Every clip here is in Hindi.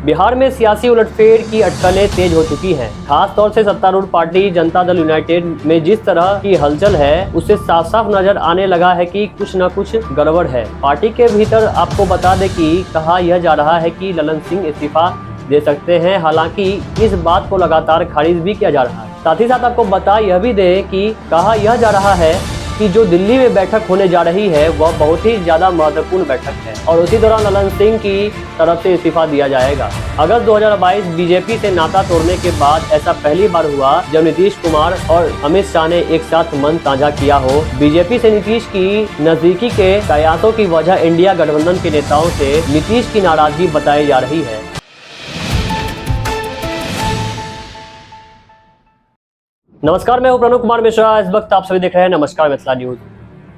बिहार में सियासी उलटफेर की अटकलें तेज हो चुकी हैं। खास तौर से सत्तारूढ़ पार्टी जनता दल यूनाइटेड में जिस तरह की हलचल है, उससे साफ साफ नजर आने लगा है कि कुछ न कुछ गड़बड़ है। पार्टी के भीतर आपको बता दें कि कहा यह जा रहा है कि ललन सिंह इस्तीफा दे सकते हैं। हालांकि इस बात को लगातार खारिज भी किया जा रहा है। साथ ही साथ आपको बता यह भी दें कि कहा यह जा रहा है कि जो दिल्ली में बैठक होने जा रही है वह बहुत ही ज्यादा महत्वपूर्ण बैठक है और उसी दौरान ललन सिंह की तरफ से इस्तीफा दिया जाएगा। अगस्त 2022 बीजेपी से नाता तोड़ने के बाद ऐसा पहली बार हुआ जब नीतीश कुमार और अमित शाह ने एक साथ मन साझा किया हो। बीजेपी से नीतीश की नजदीकी के कयासों की वजह इंडिया गठबंधन के नेताओं से नीतीश की नाराजगी बताई जा रही है। नमस्कार, मैं हूं प्रणव कुमार मिश्रा। इस वक्त आप सभी देख रहे हैं नमस्कार मिथिला न्यूज।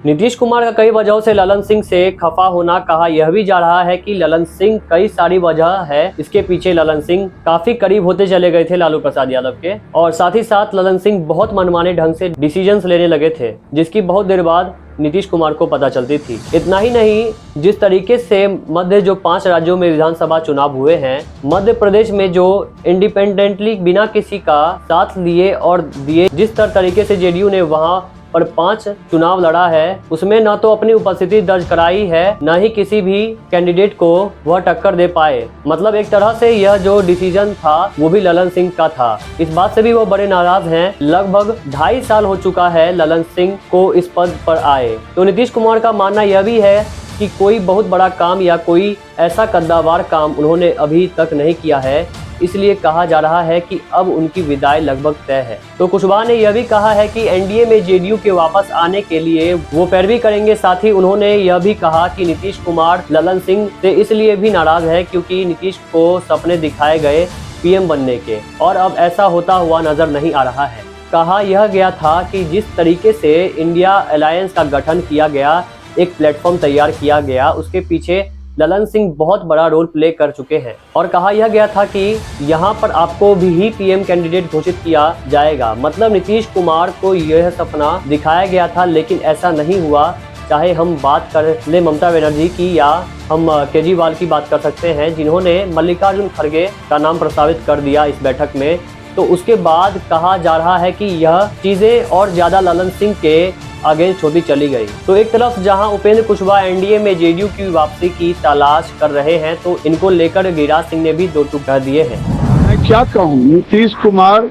नीतीश कुमार का कई वजहों से ललन सिंह से खफा होना कहा यह भी जा रहा है कि ललन सिंह कई सारी वजह है इसके पीछे। ललन सिंह काफी करीब होते चले गए थे लालू प्रसाद यादव के और साथ ही साथ ललन सिंह बहुत मनमाने ढंग से डिसीजंस लेने लगे थे, जिसकी बहुत देर बाद नीतीश कुमार को पता चलती थी। इतना ही नहीं, जिस तरीके से मध्य जो 5 राज्यों में विधानसभा चुनाव हुए हैं, मध्य प्रदेश में जो इंडिपेंडेंटली बिना किसी का साथ लिए और दिए जिस तरीके से जेडीयू ने वहां पर 5 चुनाव लड़ा है, उसमें न तो अपनी उपस्थिति दर्ज कराई है, न ही किसी भी कैंडिडेट को वह टक्कर दे पाए। मतलब एक तरह से यह जो डिसीजन था वो भी ललन सिंह का था। इस बात से भी वो बड़े नाराज हैं। लगभग 2.5 साल हो चुका है ललन सिंह को इस पद पर आए। तो नीतीश कुमार का मानना यह भी है कि कोई बहुत बड़ा काम या कोई ऐसा कद्दावर काम उन्होंने अभी तक नहीं किया है, इसलिए कहा जा रहा है कि अब उनकी विदाई लगभग तय है। तो कुशवाहा ने यह भी कहा है कि एनडीए में जेडीयू के वापस आने के लिए वो पैरवी करेंगे। साथ ही उन्होंने यह भी कहा कि नीतीश कुमार ललन सिंह से इसलिए भी नाराज है क्योंकि नीतीश को सपने दिखाए गए पीएम बनने के और अब ऐसा होता हुआ नजर नहीं आ रहा है। कहा यह गया था कि जिस तरीके से इंडिया अलायंस का गठन किया गया, एक प्लेटफॉर्म तैयार किया गया, उसके पीछे ललन सिंह बहुत बड़ा रोल प्ले कर चुके हैं। और कहा यह गया था कि यहाँ पर आपको भी ही पीएम कैंडिडेट घोषित किया जाएगा। मतलब नीतीश कुमार को यह सपना दिखाया गया था, लेकिन ऐसा नहीं हुआ। चाहे हम बात कर ले ममता बनर्जी की या हम केजरीवाल की बात कर सकते हैं, जिन्होंने मल्लिकार्जुन खड़गे का नाम प्रस्तावित कर दिया इस बैठक में। तो उसके बाद कहा जा रहा है कि यह चीजें और ज्यादा ललन सिंह के अगेंस्ट होती चली गई। तो एक तरफ जहां उपेंद्र कुशवाहा एनडीए में जेडीयू की वापसी की तलाश कर रहे हैं, तो इनको लेकर गिरिराज सिंह ने भी 2 टूक कह दिए हैं। मैं क्या कहूँ, नीतीश कुमार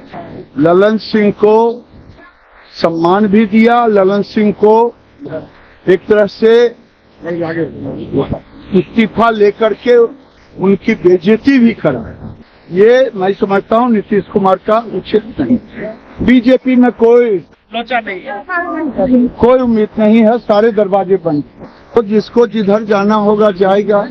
ललन सिंह को सम्मान भी दिया, ललन सिंह को एक तरह से इस्तीफा लेकर के उनकी बेइज्जती भी करा। ये मैं समझता हूँ नीतीश कुमार का उचित नहीं। बीजेपी में कोई लोचा नहीं है, कोई उम्मीद नहीं है, सारे दरवाजे बंद। तो जिसको जिधर जाना होगा जाएगा।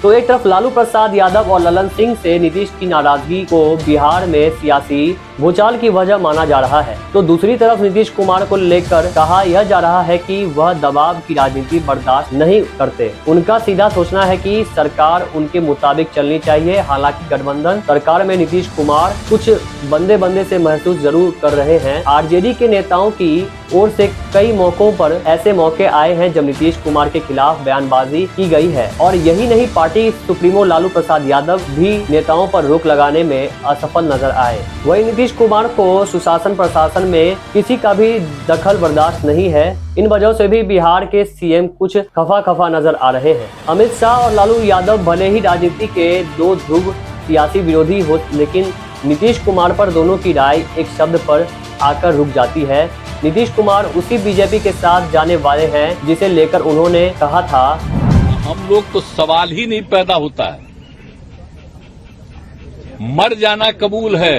तो एक तरफ लालू प्रसाद यादव और ललन सिंह से नीतीश की नाराजगी को बिहार में सियासी भूचाल की वजह माना जा रहा है, तो दूसरी तरफ नीतीश कुमार को लेकर कहा यह जा रहा है कि वह दबाव की राजनीति बर्दाश्त नहीं करते। उनका सीधा सोचना है कि सरकार उनके मुताबिक चलनी चाहिए। हालांकि गठबंधन सरकार में नीतीश कुमार कुछ बंदे बंदे से महसूस जरूर कर रहे हैं। आरजेडी के नेताओं की ओर से कई मौकों पर ऐसे मौके आए हैं जब नीतीश कुमार के खिलाफ बयानबाजी की गई है। और यही नहीं, पार्टी सुप्रीमो लालू प्रसाद यादव भी नेताओं पर रोक लगाने में असफल नजर आए। वही नीतीश कुमार को सुशासन प्रशासन में किसी का भी दखल बर्दाश्त नहीं है। इन वजहों से भी बिहार के सीएम कुछ खफा नजर आ रहे हैं। अमित शाह और लालू यादव भले ही राजनीति के 2 ध्रुव सियासी विरोधी हो, लेकिन नीतीश कुमार पर दोनों की राय एक शब्द पर आकर रुक जाती है। नीतीश कुमार उसी बीजेपी के साथ जाने वाले हैं जिसे लेकर उन्होंने कहा था, हम लोग तो सवाल ही नहीं पैदा होता है, मर जाना कबूल है,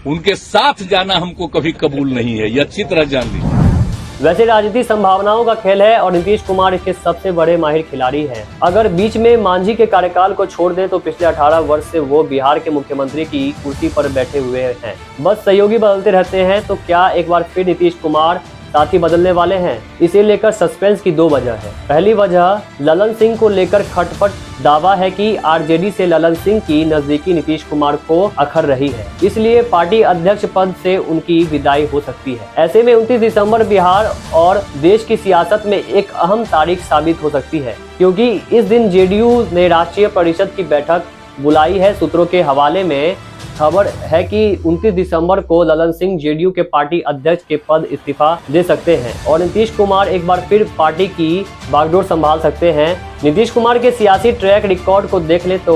उनके साथ जाना हमको कभी कबूल नहीं है। ये अच्छी तरह जान लीजिए। वैसे राजनीति संभावनाओं का खेल है और नीतीश कुमार इसके सबसे बड़े माहिर खिलाड़ी हैं। अगर बीच में मांझी के कार्यकाल को छोड़ दें तो पिछले 18 वर्ष से वो बिहार के मुख्यमंत्री की कुर्सी पर बैठे हुए हैं। बस सहयोगी बदलते रहते हैं। तो क्या एक बार फिर नीतीश कुमार साथी बदलने वाले हैं, इसे लेकर सस्पेंस की दो वजह है। पहली वजह ललन सिंह को लेकर खटपट दावा है कि आरजेडी से ललन सिंह की नजदीकी नीतीश कुमार को अखर रही है, इसलिए पार्टी अध्यक्ष पद से उनकी विदाई हो सकती है। ऐसे में 29 दिसंबर बिहार और देश की सियासत में एक अहम तारीख साबित हो सकती है, क्योंकि इस दिन जेडीयू ने राष्ट्रीय परिषद की बैठक बुलाई है। सूत्रों के हवाले में खबर है कि 29 दिसंबर को ललन सिंह जेडीयू के पार्टी अध्यक्ष के पद इस्तीफा दे सकते हैं और नीतीश कुमार एक बार फिर पार्टी की बागडोर संभाल सकते हैं। नीतीश कुमार के सियासी ट्रैक रिकॉर्ड को देख ले तो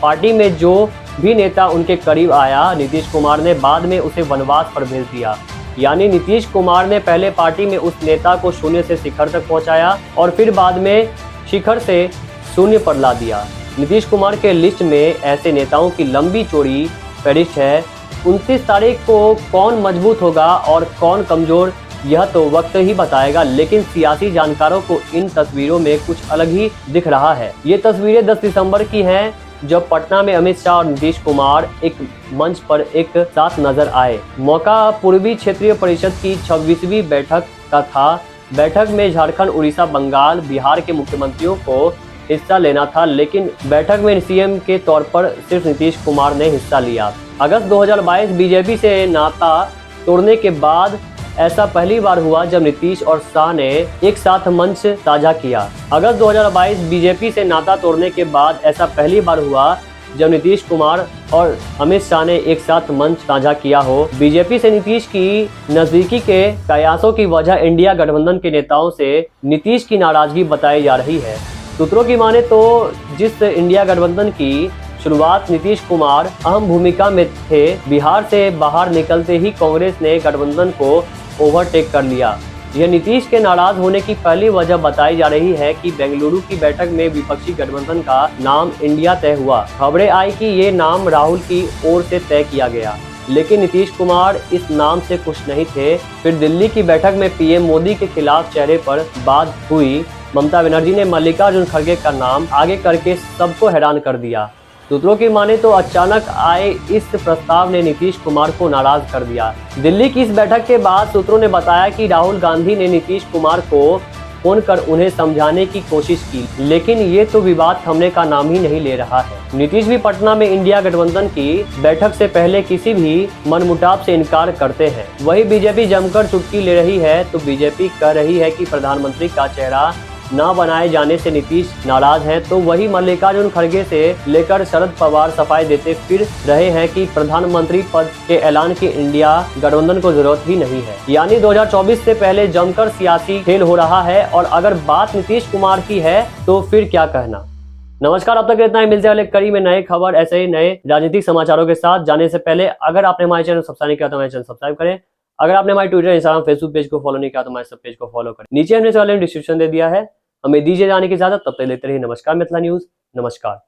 पार्टी में जो भी नेता उनके करीब आया, नीतीश कुमार ने बाद में उसे वनवास पर भेज दिया। यानी नीतीश कुमार ने पहले पार्टी में उस नेता को शून्य से शिखर तक पहुंचाया और फिर बाद में शिखर से शून्य पर ला दिया। नीतीश कुमार के लिस्ट में ऐसे नेताओं की लंबी चौड़ी फहरिस्त है। 29 तारीख को कौन मजबूत होगा और कौन कमजोर, यह तो वक्त ही बताएगा, लेकिन सियासी जानकारों को इन तस्वीरों में कुछ अलग ही दिख रहा है। ये तस्वीरें 10 दिसंबर की हैं, जब पटना में अमित शाह और नीतीश कुमार एक मंच पर एक साथ नजर आए। मौका पूर्वी क्षेत्रीय परिषद की 26वीं बैठक का था। बैठक में झारखंड, उड़ीसा, बंगाल, बिहार के मुख्यमंत्रियों को हिस्सा लेना था, लेकिन बैठक में सीएम के तौर पर सिर्फ नीतीश कुमार ने हिस्सा लिया। अगस्त 2022 बीजेपी से नाता तोड़ने के बाद ऐसा पहली बार हुआ जब नीतीश और शाह ने एक साथ मंच साझा किया। अगस्त 2022 बीजेपी से नाता तोड़ने के बाद ऐसा पहली बार हुआ जब नीतीश कुमार और अमित शाह ने एक साथ मंच साझा किया हो। बीजेपी से नीतीश की नजदीकी के कयासों की वजह इंडिया गठबंधन के नेताओं से नीतीश की नाराजगी बताई जा रही है। सूत्रों की माने तो जिस इंडिया गठबंधन की शुरुआत नीतीश कुमार अहम भूमिका में थे, बिहार से बाहर निकलते ही कांग्रेस ने गठबंधन को ओवरटेक कर लिया। यह नीतीश के नाराज होने की पहली वजह बताई जा रही है कि बेंगलुरु की बैठक में विपक्षी गठबंधन का नाम इंडिया तय हुआ। खबरें आई कि ये नाम राहुल की ओर से तय किया गया, लेकिन नीतीश कुमार इस नाम से खुश नहीं थे। फिर दिल्ली की बैठक में पीएम मोदी के खिलाफ चेहरे पर बात हुई। ममता बनर्जी ने मल्लिकार्जुन खड़गे का नाम आगे करके सबको हैरान कर दिया। सूत्रों की माने तो अचानक आए इस प्रस्ताव ने नीतीश कुमार को नाराज कर दिया। दिल्ली की इस बैठक के बाद सूत्रों ने बताया कि राहुल गांधी ने नीतीश कुमार को फोन कर उन्हें समझाने की कोशिश की, लेकिन ये तो विवाद थमने का नाम ही नहीं ले रहा है। नीतीश भी पटना में इंडिया गठबंधन की बैठक से पहले किसी भी मनमुटाव से इनकार करते हैं। वही बीजेपी जमकर चुटकी ले रही है तो बीजेपी कह रही है कि प्रधानमंत्री का चेहरा न बनाए जाने से नीतीश नाराज हैं, तो वही मल्लिकार्जुन खड़गे से लेकर शरद पवार सफाई देते फिर रहे हैं कि प्रधानमंत्री पद के ऐलान की इंडिया गठबंधन को जरूरत ही नहीं है। यानी 2024 से पहले जमकर सियासी खेल हो रहा है और अगर बात नीतीश कुमार की है तो फिर क्या कहना। नमस्कार, अब तक इतना ही। मिलते हैं कड़ी में नए खबर, ऐसे ही नए राजनीतिक समाचारों के साथ। जाने से पहले अगर आपने हमारे चैनल सब्सक्राइब नहीं किया तो हमारे चैनल सब्सक्राइब करें। अगर आपने हमारे ट्विटर, इंस्टाग्राम, फेसबुक पेज को फॉलो नहीं किया तो हमारे सब पेज को फॉलो करें। नीचे हमने डिस्क्रिप्शन दे दिया है। हमें दीजिए जाने की इजाजत, तब तक लेते रहिए नमस्कार मिथिला न्यूज। नमस्कार।